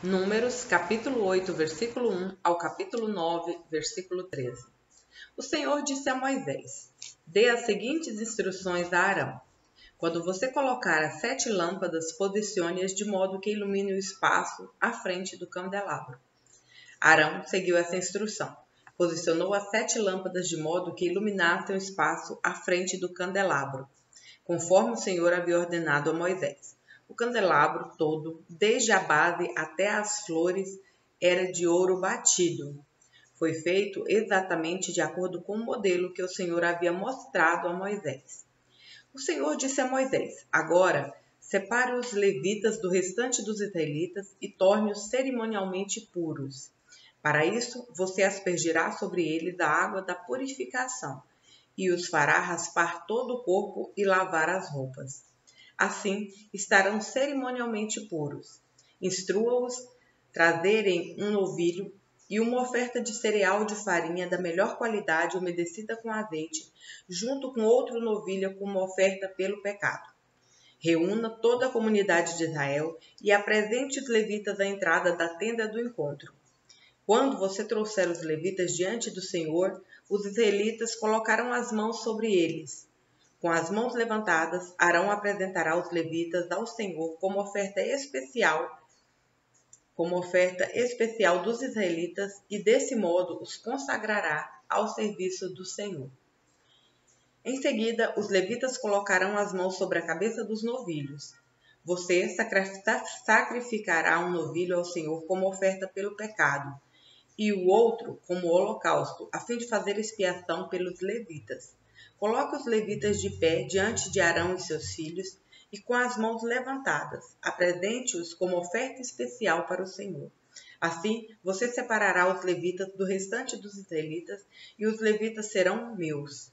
Números, capítulo 8, versículo 1 ao capítulo 9, versículo 13. O Senhor disse a Moisés: Dê as seguintes instruções a Arão. Quando você colocar as 7 lâmpadas, posicione-as de modo que ilumine o espaço à frente do candelabro. Arão seguiu essa instrução. Posicionou as 7 lâmpadas de modo que iluminassem o espaço à frente do candelabro, conforme o Senhor havia ordenado a Moisés. O candelabro todo, desde a base até as flores, era de ouro batido. Foi feito exatamente de acordo com o modelo que o Senhor havia mostrado a Moisés. O Senhor disse a Moisés: Agora, separe os levitas do restante dos israelitas e torne-os cerimonialmente puros. Para isso, você aspergirá sobre eles a água da purificação e os fará raspar todo o corpo e lavar as roupas. Assim, estarão cerimonialmente puros. Instrua-os trazerem um novilho e uma oferta de cereal de farinha da melhor qualidade umedecida com azeite, junto com outro novilho como oferta pelo pecado. Reúna toda a comunidade de Israel e apresente os levitas à entrada da tenda do encontro. Quando você trouxer os levitas diante do Senhor, os israelitas colocarão as mãos sobre eles. Com as mãos levantadas, Arão apresentará os levitas ao Senhor como oferta especial dos israelitas e, desse modo, os consagrará ao serviço do Senhor. Em seguida, os levitas colocarão as mãos sobre a cabeça dos novilhos. Você sacrificará um novilho ao Senhor como oferta pelo pecado, e o outro como holocausto, a fim de fazer expiação pelos levitas. Coloque os levitas de pé diante de Arão e seus filhos, e com as mãos levantadas, apresente-os como oferta especial para o Senhor. Assim, você separará os levitas do restante dos israelitas, e os levitas serão meus.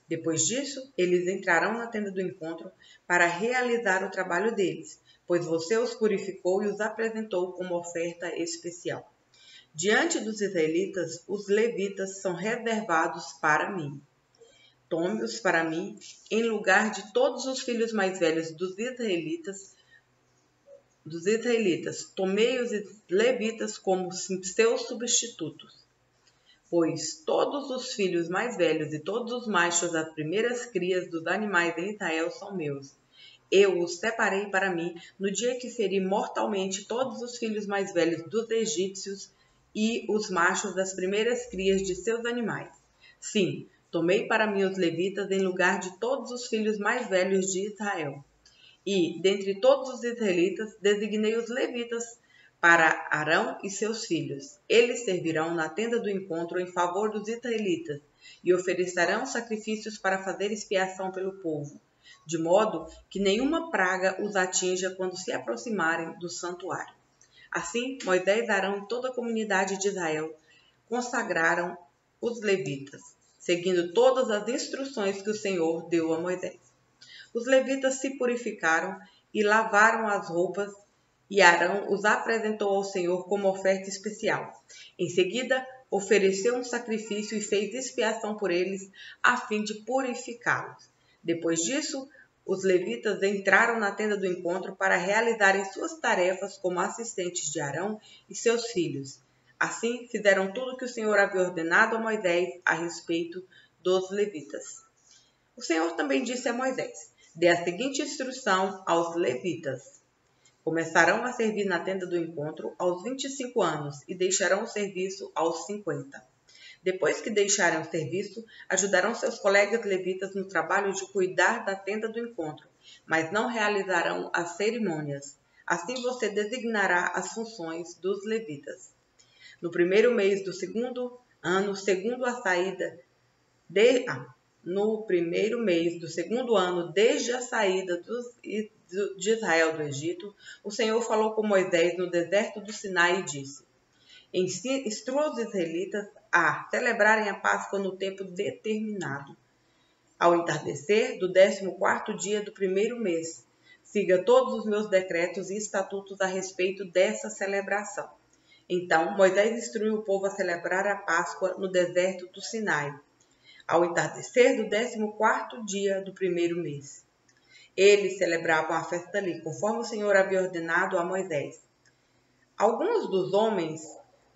Depois disso, eles entrarão na tenda do encontro para realizar o trabalho deles, pois você os purificou e os apresentou como oferta especial. Diante dos israelitas, os levitas são reservados para mim. Tome-os para mim em lugar de todos os filhos mais velhos dos israelitas. Tomei os levitas como seus substitutos. Pois todos os filhos mais velhos e todos os machos das primeiras crias dos animais em Israel são meus. Eu os separei para mim no dia que feri mortalmente todos os filhos mais velhos dos egípcios e os machos das primeiras crias de seus animais. Sim, tomei para mim os levitas em lugar de todos os filhos mais velhos de Israel. E, dentre todos os israelitas, designei os levitas para Arão e seus filhos. Eles servirão na tenda do encontro em favor dos israelitas e oferecerão sacrifícios para fazer expiação pelo povo, de modo que nenhuma praga os atinja quando se aproximarem do santuário. Assim, Moisés, Arão e toda a comunidade de Israel consagraram os levitas, seguindo todas as instruções que o Senhor deu a Moisés. Os levitas se purificaram e lavaram as roupas, e Arão os apresentou ao Senhor como oferta especial. Em seguida, ofereceu um sacrifício e fez expiação por eles, a fim de purificá-los. Depois disso, os levitas entraram na tenda do encontro para realizarem suas tarefas como assistentes de Arão e seus filhos. Assim, fizeram tudo o que o Senhor havia ordenado a Moisés a respeito dos levitas. O Senhor também disse a Moisés: Dê a seguinte instrução aos levitas. Começarão a servir na tenda do encontro aos 25 anos e deixarão o serviço aos 50. Depois que deixarem o serviço, ajudarão seus colegas levitas no trabalho de cuidar da tenda do encontro, mas não realizarão as cerimônias. Assim você designará as funções dos levitas. No primeiro mês do segundo ano, desde a saída de Israel do Egito, o Senhor falou com Moisés no deserto do Sinai e disse: Instrua os israelitas a celebrarem a Páscoa no tempo determinado, ao entardecer do 14º dia do primeiro mês. Siga todos os meus decretos e estatutos a respeito dessa celebração. Então Moisés instruiu o povo a celebrar a Páscoa no deserto do Sinai, ao entardecer do 14º dia do primeiro mês. Eles celebravam a festa ali, conforme o Senhor havia ordenado a Moisés. Alguns dos homens,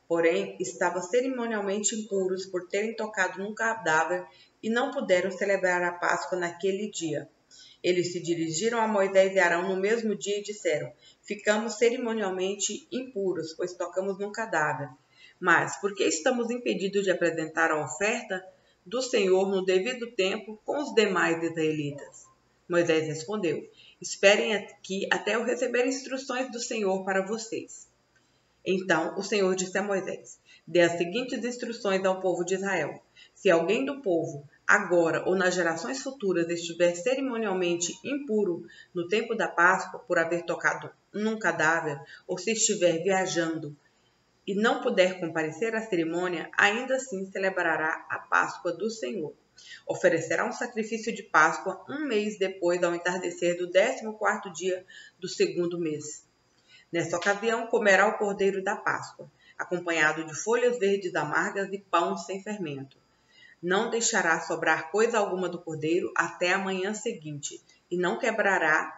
porém, estavam cerimonialmente impuros por terem tocado num cadáver e não puderam celebrar a Páscoa naquele dia. Eles se dirigiram a Moisés e Arão no mesmo dia e disseram: Ficamos cerimonialmente impuros, pois tocamos num cadáver. Mas por que estamos impedidos de apresentar a oferta do Senhor no devido tempo com os demais israelitas? Moisés respondeu: Esperem aqui até eu receber instruções do Senhor para vocês. Então o Senhor disse a Moisés: Dê as seguintes instruções ao povo de Israel. Se alguém do povo, agora ou nas gerações futuras, estiver cerimonialmente impuro no tempo da Páscoa por haver tocado num cadáver, ou se estiver viajando e não puder comparecer à cerimônia, ainda assim celebrará a Páscoa do Senhor. Oferecerá um sacrifício de Páscoa um mês depois, ao entardecer do 14º dia do segundo mês. Nessa ocasião, comerá o cordeiro da Páscoa, acompanhado de folhas verdes amargas e pão sem fermento. Não deixará sobrar coisa alguma do cordeiro até a manhã seguinte, e não quebrará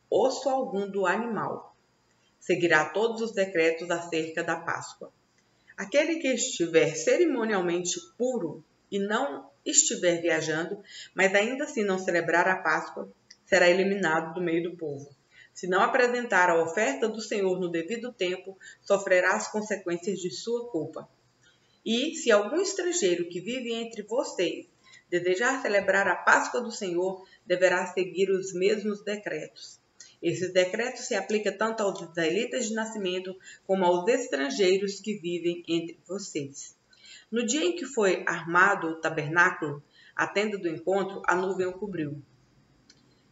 osso algum do animal. Seguirá todos os decretos acerca da Páscoa. Aquele que estiver cerimonialmente puro e não estiver viajando, mas ainda assim não celebrar a Páscoa, será eliminado do meio do povo. Se não apresentar a oferta do Senhor no devido tempo, sofrerá as consequências de sua culpa. E se algum estrangeiro que vive entre vocês desejar celebrar a Páscoa do Senhor, deverá seguir os mesmos decretos. Esses decretos se aplicam tanto aos israelitas de nascimento como aos estrangeiros que vivem entre vocês. No dia em que foi armado o tabernáculo, a tenda do encontro, a nuvem o cobriu.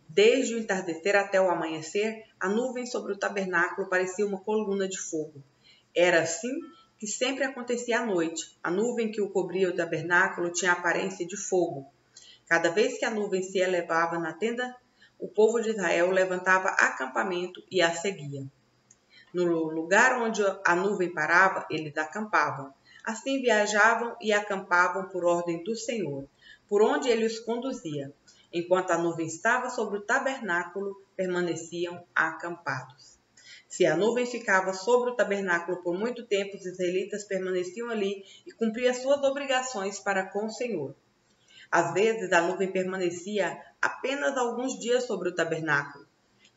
Desde o entardecer até o amanhecer, a nuvem sobre o tabernáculo parecia uma coluna de fogo. Era assim que sempre acontecia à noite. A nuvem que o cobria o tabernáculo tinha a aparência de fogo. Cada vez que a nuvem se elevava na tenda, o povo de Israel levantava acampamento e a seguia. No lugar onde a nuvem parava, eles acampavam. Assim viajavam e acampavam por ordem do Senhor, por onde ele os conduzia. Enquanto a nuvem estava sobre o tabernáculo, permaneciam acampados. Se a nuvem ficava sobre o tabernáculo por muito tempo, os israelitas permaneciam ali e cumpriam suas obrigações para com o Senhor. Às vezes, a nuvem permanecia apenas alguns dias sobre o tabernáculo,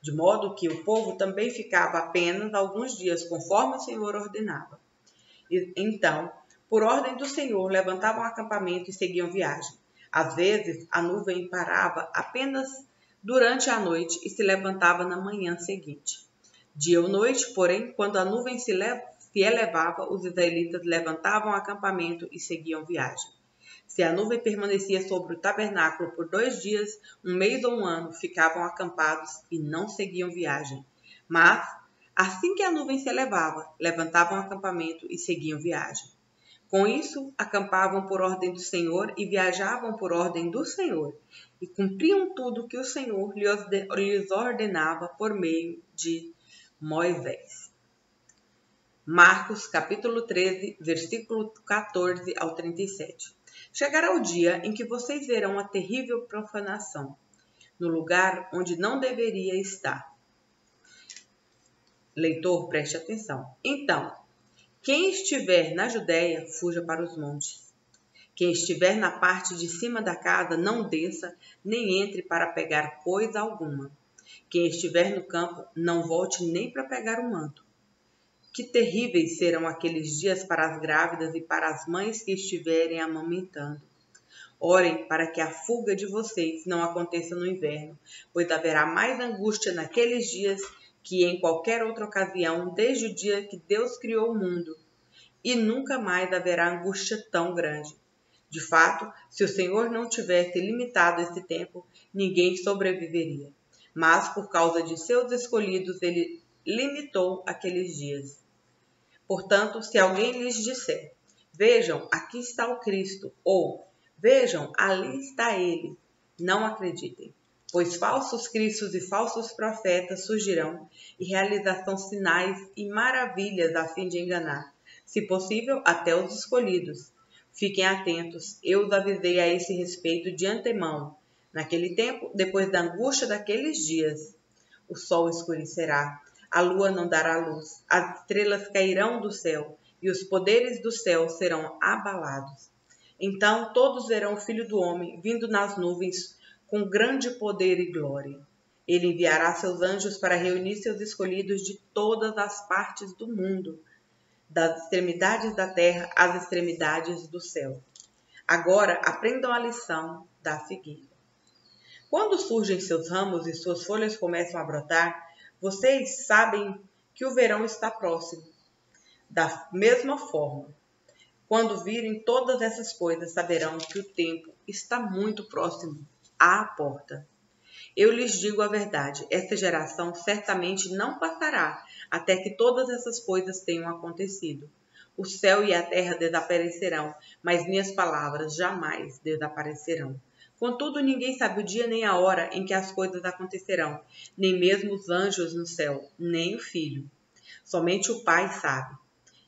de modo que o povo também ficava apenas alguns dias, conforme o Senhor ordenava. Então, por ordem do Senhor, levantavam acampamento e seguiam viagem. Às vezes, a nuvem parava apenas durante a noite e se levantava na manhã seguinte. Dia ou noite, porém, quando a nuvem se elevava, os israelitas levantavam acampamento e seguiam viagem. Se a nuvem permanecia sobre o tabernáculo por 2 dias, um mês ou um ano, ficavam acampados e não seguiam viagem. Mas, assim que a nuvem se elevava, levantavam acampamento e seguiam viagem. Com isso, acampavam por ordem do Senhor e viajavam por ordem do Senhor, e cumpriam tudo que o Senhor lhes ordenava por meio de Moisés. Marcos, capítulo 13, versículo 14 ao 37. Chegará o dia em que vocês verão a terrível profanação, no lugar onde não deveria estar. Leitor, preste atenção. Então, quem estiver na Judéia, fuja para os montes. Quem estiver na parte de cima da casa, não desça, nem entre para pegar coisa alguma. Quem estiver no campo, não volte nem para pegar o manto. Que terríveis serão aqueles dias para as grávidas e para as mães que estiverem amamentando. Orem para que a fuga de vocês não aconteça no inverno, pois haverá mais angústia naqueles dias que em qualquer outra ocasião, desde o dia que Deus criou o mundo. E nunca mais haverá angústia tão grande. De fato, se o Senhor não tivesse limitado esse tempo, ninguém sobreviveria. Mas, por causa de seus escolhidos, ele limitou aqueles dias. Portanto, se alguém lhes disser, vejam, aqui está o Cristo, ou vejam, ali está ele, não acreditem. Pois falsos cristos e falsos profetas surgirão e realizarão sinais e maravilhas a fim de enganar, se possível, até os escolhidos. Fiquem atentos, eu os avisei a esse respeito de antemão. Naquele tempo, depois da angústia daqueles dias, o sol escurecerá, a lua não dará luz, as estrelas cairão do céu, e os poderes do céu serão abalados. Então todos verão o Filho do Homem vindo nas nuvens com grande poder e glória. Ele enviará seus anjos para reunir seus escolhidos de todas as partes do mundo, das extremidades da terra às extremidades do céu. Agora aprendam a lição da figueira. Quando surgem seus ramos e suas folhas começam a brotar, vocês sabem que o verão está próximo. Da mesma forma, quando virem todas essas coisas, saberão que o tempo está muito próximo à porta. Eu lhes digo a verdade, esta geração certamente não passará até que todas essas coisas tenham acontecido. O céu e a terra desaparecerão, mas minhas palavras jamais desaparecerão. Contudo, ninguém sabe o dia nem a hora em que as coisas acontecerão, nem mesmo os anjos no céu, nem o Filho. Somente o Pai sabe.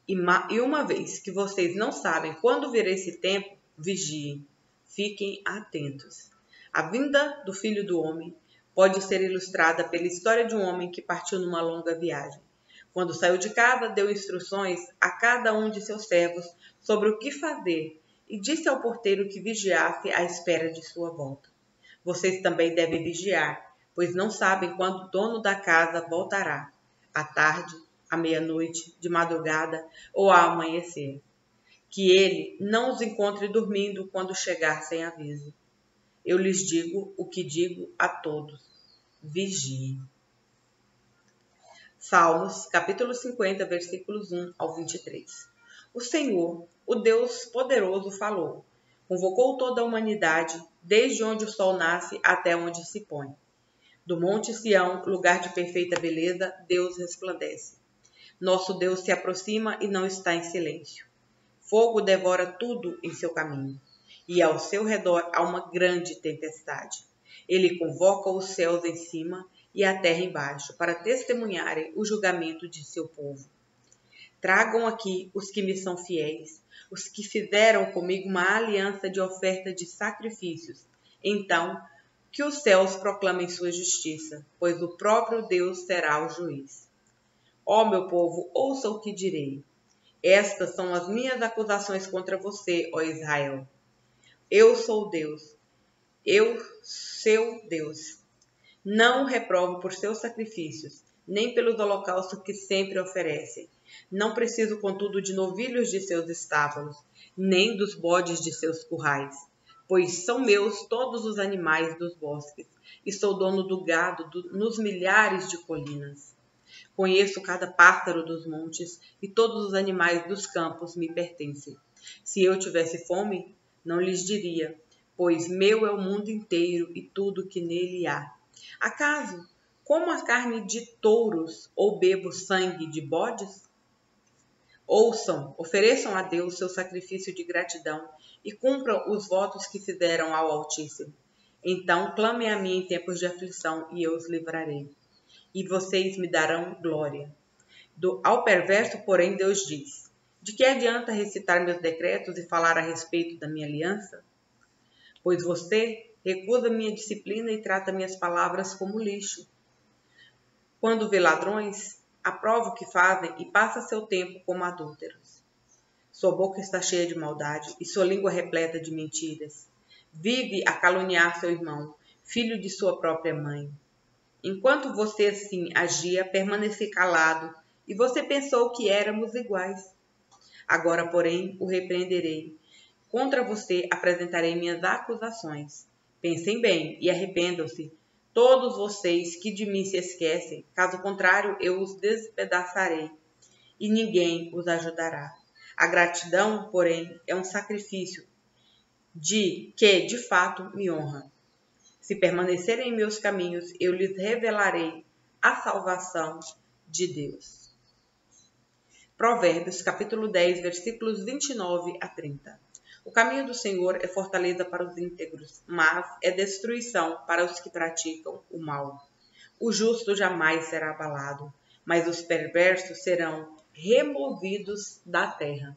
E uma vez que vocês não sabem quando virá esse tempo, vigiem, fiquem atentos. A vinda do Filho do Homem pode ser ilustrada pela história de um homem que partiu numa longa viagem. Quando saiu de casa, deu instruções a cada um de seus servos sobre o que fazer e disse ao porteiro que vigiasse à espera de sua volta. Vocês também devem vigiar, pois não sabem quando o dono da casa voltará, à tarde, à meia-noite, de madrugada ou ao amanhecer. Que ele não os encontre dormindo quando chegar sem aviso. Eu lhes digo o que digo a todos: vigiem. Salmos, capítulo 50, versículos 1 ao 23. O Senhor, o Deus poderoso, falou. Convocou toda a humanidade, desde onde o sol nasce até onde se põe. Do monte Sião, lugar de perfeita beleza, Deus resplandece. Nosso Deus se aproxima e não está em silêncio. Fogo devora tudo em seu caminho, e ao seu redor há uma grande tempestade. Ele convoca os céus em cima e a terra embaixo, para testemunharem o julgamento de seu povo. Tragam aqui os que me são fiéis, os que fizeram comigo uma aliança de oferta de sacrifícios. Então, que os céus proclamem sua justiça, pois o próprio Deus será o juiz. Ó meu povo, ouça o que direi. Estas são as minhas acusações contra você, ó Israel. Eu sou Deus, eu, seu Deus. Não o reprovo por seus sacrifícios, nem pelos holocaustos que sempre oferecem. Não preciso, contudo, de novilhos de seus estábulos, nem dos bodes de seus currais, pois são meus todos os animais dos bosques, e sou dono do gado nos milhares de colinas. Conheço cada pássaro dos montes, e todos os animais dos campos me pertencem. Se eu tivesse fome, não lhes diria, pois meu é o mundo inteiro e tudo que nele há. Acaso como a carne de touros ou bebo sangue de bodes? Ouçam, ofereçam a Deus seu sacrifício de gratidão e cumpram os votos que fizeram ao Altíssimo. Então clamem a mim em tempos de aflição e eu os livrarei. E vocês me darão glória. Ao perverso, porém, Deus diz: de que adianta recitar meus decretos e falar a respeito da minha aliança? Pois você recusa minha disciplina e trata minhas palavras como lixo. Quando vê ladrões, aprova o que fazem e passa seu tempo como adúlteros. Sua boca está cheia de maldade e sua língua repleta de mentiras. Vive a caluniar seu irmão, filho de sua própria mãe. Enquanto você assim agia, permaneci calado, e você pensou que éramos iguais. Agora, porém, o repreenderei. Contra você apresentarei minhas acusações. Pensem bem e arrependam-se, todos vocês que de mim se esquecem, caso contrário eu os despedaçarei, e ninguém os ajudará. A gratidão, porém, é um sacrifício que, de fato, me honra. Se permanecerem em meus caminhos, eu lhes revelarei a salvação de Deus. Provérbios, capítulo 10, versículos 29 a 30. O caminho do Senhor é fortaleza para os íntegros, mas é destruição para os que praticam o mal. O justo jamais será abalado, mas os perversos serão removidos da terra.